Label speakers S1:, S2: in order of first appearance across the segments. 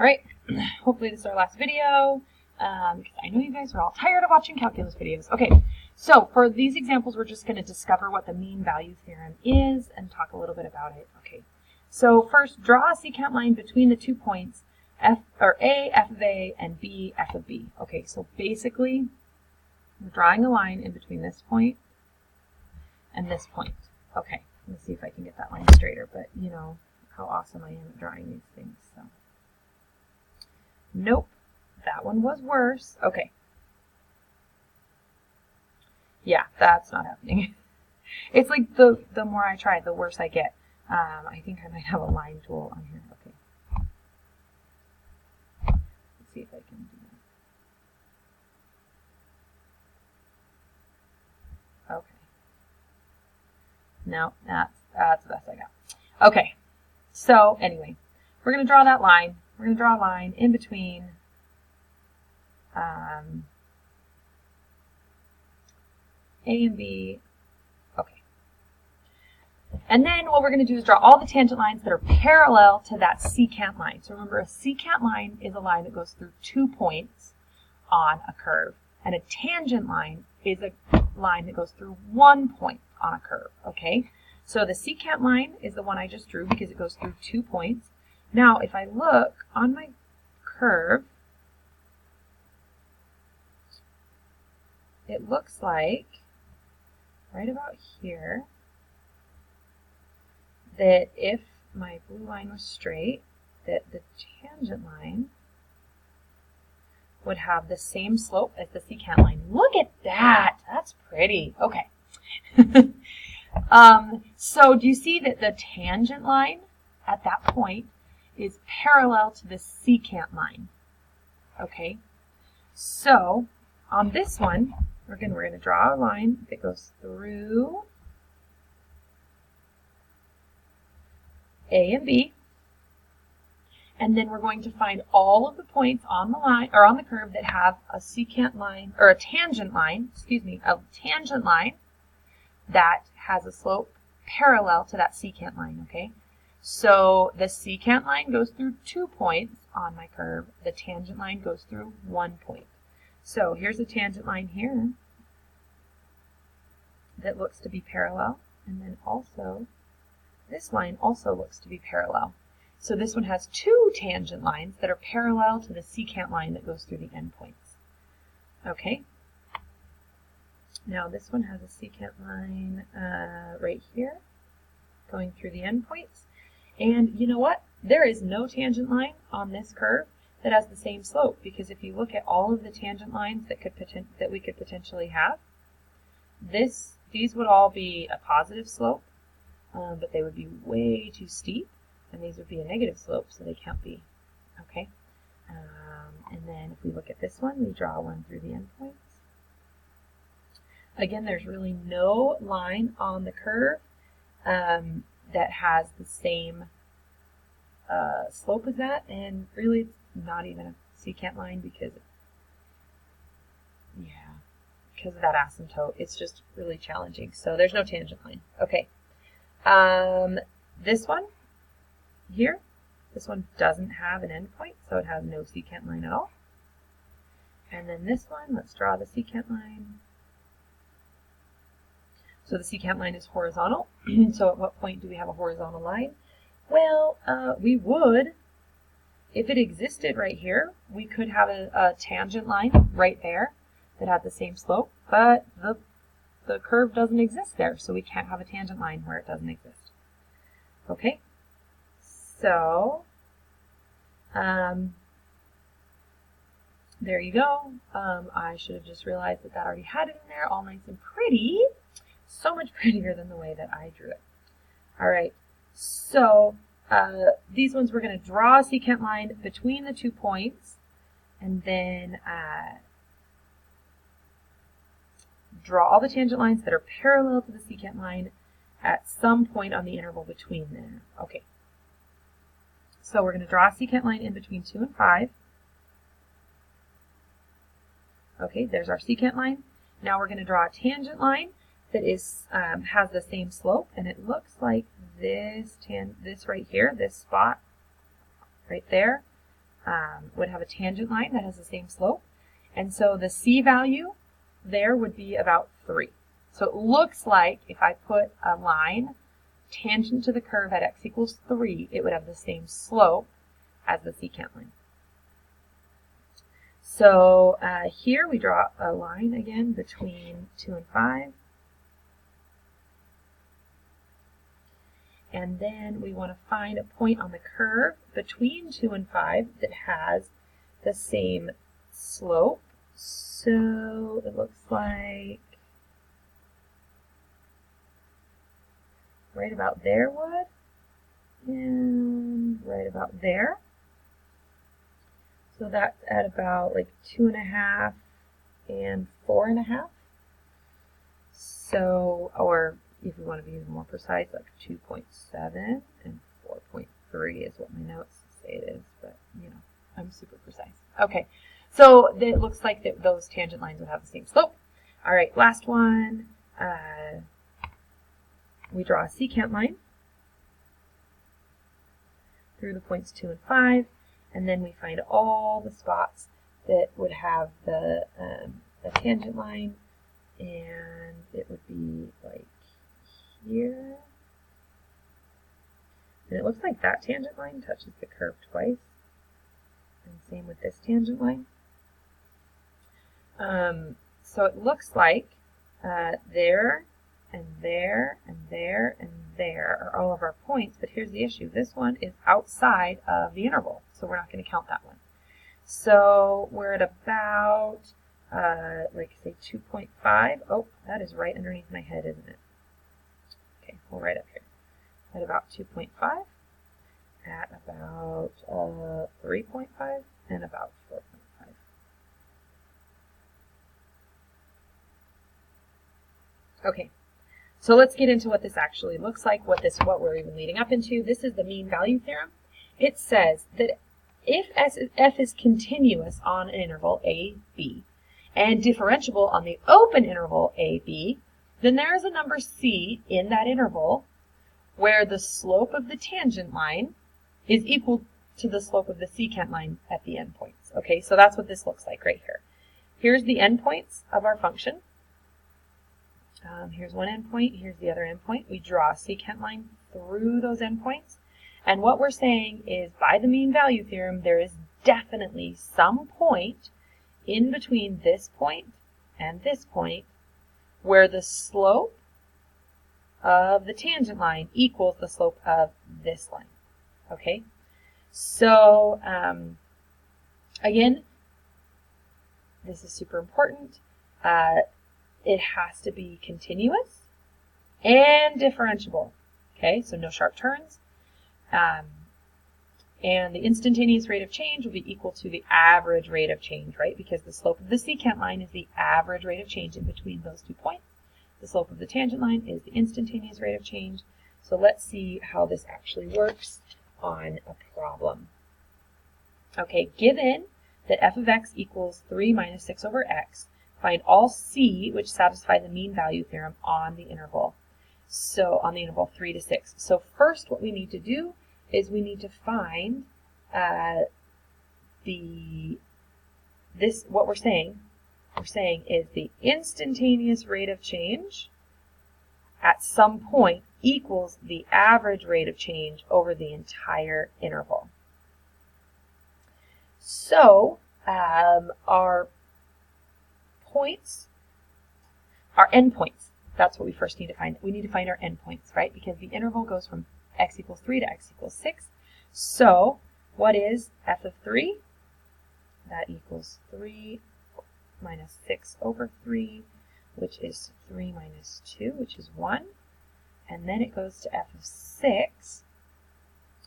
S1: All right, hopefully this is our last video, because I know you guys are all tired of watching calculus videos. Okay, so for these examples, we're just going to discover what the mean value theorem is and talk a little bit about it. Okay, so first, draw a secant line between the 2 points, A, f of A, and B, f of B. Okay, so basically, we're drawing a line in between this point and this point. Okay, let's see if I can get that line straighter, but you know how awesome I am at drawing these things, so. Nope, that one was worse. Okay. Yeah, that's not happening. It's like the more I try, the worse I get. I think I might have a line tool on here. Okay. Let's see if I can do that. Okay. No, that's the best I got. Okay. So anyway, we're going to draw that line. We're going to draw a line in between A and B. Okay. And then what we're going to do is draw all the tangent lines that are parallel to that secant line. So remember, a secant line is a line that goes through 2 points on a curve. And a tangent line is a line that goes through 1 point on a curve. Okay? So the secant line is the one I just drew because it goes through 2 points. Now, if I look on my curve, it looks like right about here that if my blue line was straight, that the tangent line would have the same slope as the secant line. Look at that! That's pretty. Okay. So do you see that the tangent line at that point is parallel to the secant line? Okay. So on this one, we're going to draw a line that goes through A and B, and then we're going to find all of the points on the line or on the curve that have a secant line or a tangent line that has a slope parallel to that secant line. Okay, so the secant line goes through 2 points on my curve. The tangent line goes through 1 point. So here's a tangent line here that looks to be parallel, and then also this line also looks to be parallel. So this one has 2 tangent lines that are parallel to the secant line that goes through the endpoints. Okay. Now this one has a secant line right here going through the endpoints. And you know what? There is no tangent line on this curve that has the same slope, because if you look at all of the tangent lines that we could potentially have, these would all be a positive slope, but they would be way too steep, and these would be a negative slope, so they can't be. Okay. And then if we look at this one, we draw one through the endpoints. Again, there's really no line on the curve that has the same slope as that, and really it's not even a secant line because of that asymptote. It's just really challenging. So there's no tangent line. Okay. This one here, this one doesn't have an endpoint, so it has no secant line at all. And then this one, let's draw the secant line. So the secant line is horizontal. So at what point do we have a horizontal line? Well, we would, if it existed right here, we could have a tangent line right there that had the same slope, but the curve doesn't exist there, so we can't have a tangent line where it doesn't exist. Okay, so there you go. I should have just realized that already had it in there, all nice and pretty. So much prettier than the way that I drew it. All right, so these ones we're going to draw a secant line between the 2 points, and then draw all the tangent lines that are parallel to the secant line at some point on the interval between there. Okay, so we're going to draw a secant line in between 2 and 5. Okay, there's our secant line. Now we're going to draw a tangent line that is has the same slope, and it looks like this right here, this spot right there, would have a tangent line that has the same slope. And so the c value there would be about 3. So it looks like if I put a line tangent to the curve at x equals 3, it would have the same slope as the secant line. So here we draw a line again between 2 and 5. And then we want to find a point on the curve between 2 and 5 that has the same slope. So it looks like right about there would, and right about there. So that's at about like 2.5 and 4.5. So, or if we want to be even more precise, like 2.7 and 4.3 is what my notes say it is, but you know, I'm super precise. Okay, so it looks like that those tangent lines would have the same slope. All right, last one. We draw a secant line through the points 2 and 5, and then we find all the spots that would have the tangent line, and it would be like here. And it looks like that tangent line touches the curve twice, and same with this tangent line. So it looks like there and there and there and there are all of our points, but here's the issue. This one is outside of the interval, so we're not going to count that one. So we're at about, like say 2.5. Oh, that is right underneath my head, isn't it? Okay, we'll write up here. At about 2.5, at about 3.5, and about 4.5. Okay. So let's get into what this actually looks like, what we're even leading up into. This is the mean value theorem. It says that if f is continuous on an interval a, b, and differentiable on the open interval a, b, then there is a number c in that interval where the slope of the tangent line is equal to the slope of the secant line at the endpoints. Okay, so that's what this looks like right here. Here's the endpoints of our function. Here's one endpoint, here's the other endpoint. We draw a secant line through those endpoints. And what we're saying is, by the mean value theorem, there is definitely some point in between this point and this point where the slope of the tangent line equals the slope of this line. Okay? So, again, this is super important. It has to be continuous and differentiable. Okay, so no sharp turns. And the instantaneous rate of change will be equal to the average rate of change, right? Because the slope of the secant line is the average rate of change in between those 2 points. The slope of the tangent line is the instantaneous rate of change. So let's see how this actually works on a problem. Okay, given that f of x equals 3 minus 6 over x, find all c which satisfy the mean value theorem on the interval. So on the interval 3 to 6. So first what we need to do is we need to find what we're saying is the instantaneous rate of change at some point equals the average rate of change over the entire interval. So our points, our endpoints, that's what we first need to find. We need to find our endpoints, right? Because the interval goes from x equals 3 to x equals 6. So what is f of 3? That equals 3 minus 6 over 3, which is 3 minus 2, which is 1. And then it goes to f of 6.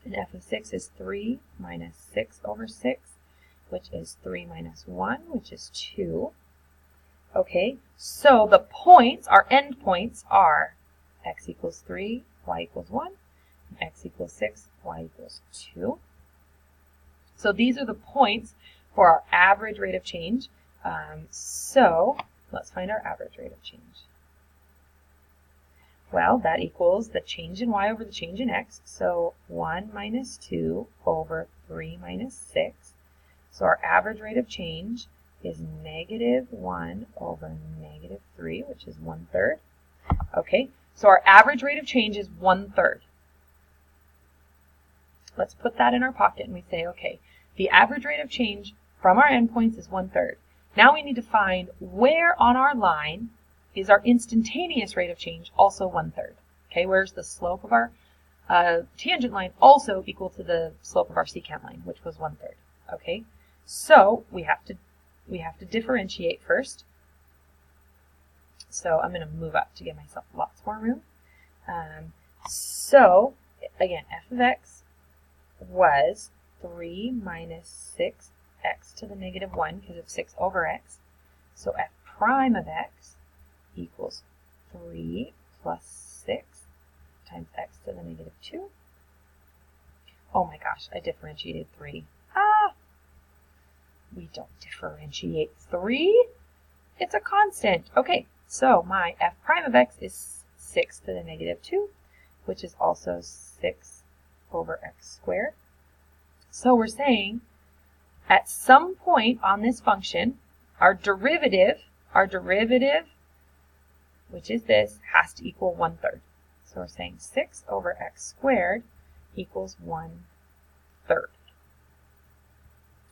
S1: And f of 6 is 3 minus 6 over 6, which is 3 minus 1, which is 2. Okay, so the points, our endpoints, are x equals 3, y equals 1, and x equals 6, y equals 2. So these are the points for our average rate of change. So let's find our average rate of change. Well, that equals the change in y over the change in x. So 1 minus 2 over 3 minus 6. So our average rate of change is -1 over -3, which is 1/3. Okay, so our average rate of change is 1/3. Let's put that in our pocket and we say, okay, the average rate of change from our endpoints is 1/3. Now we need to find where on our line is our instantaneous rate of change also 1/3. Okay, where's the slope of our tangent line also equal to the slope of our secant line, which was 1/3. Okay, so we have to differentiate first. So I'm going to move up to give myself lots more room. So again, f of x was 3 minus 6x to the -1 because of 6 over x. So f prime of x equals 3 plus 6 times x to the -2. Oh my gosh, I differentiated 3. We don't differentiate 3. It's a constant. Okay, so my f prime of x is 6 to the -2, which is also 6 over x squared. So we're saying at some point on this function, our derivative, which is this, has to equal 1/3. So we're saying 6 over x squared equals 1/3.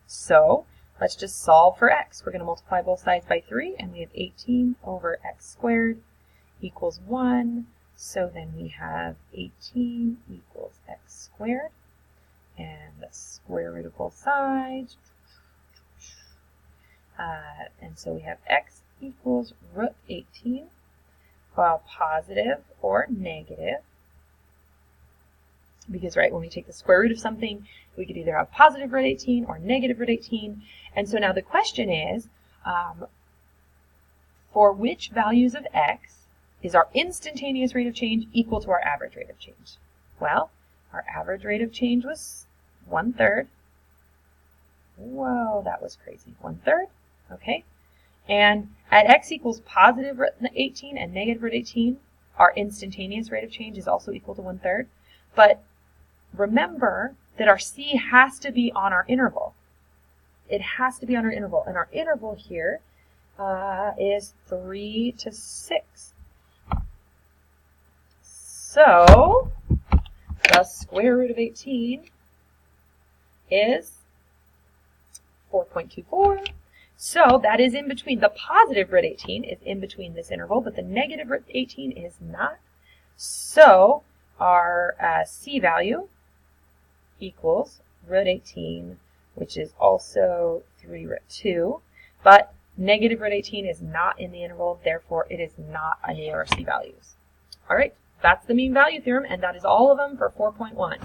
S1: So let's just solve for x. We're going to multiply both sides by 3, and we have 18 over x squared equals 1. So then we have 18 equals x squared. And the square root of both sides. And so we have x equals root 18, well, positive or negative. Because, right, when we take the square root of something, we could either have positive root 18 or negative root 18. And so now the question is, for which values of x is our instantaneous rate of change equal to our average rate of change? Well, our average rate of change was 1/3. Whoa, that was crazy. 1/3, okay? And at x equals positive root 18 and negative root 18, our instantaneous rate of change is also equal to 1/3. But remember that our c has to be on our interval. It has to be on our interval. And our interval here is 3 to 6. So the square root of 18 is 4.24. So that is in between. The positive root 18 is in between this interval, but the negative root 18 is not. So our c value equals root 18, which is also 3 root 2. But negative root 18 is not in the interval, therefore it is not any of our c values. All right, that's the mean value theorem, and that is all of them for 4.1.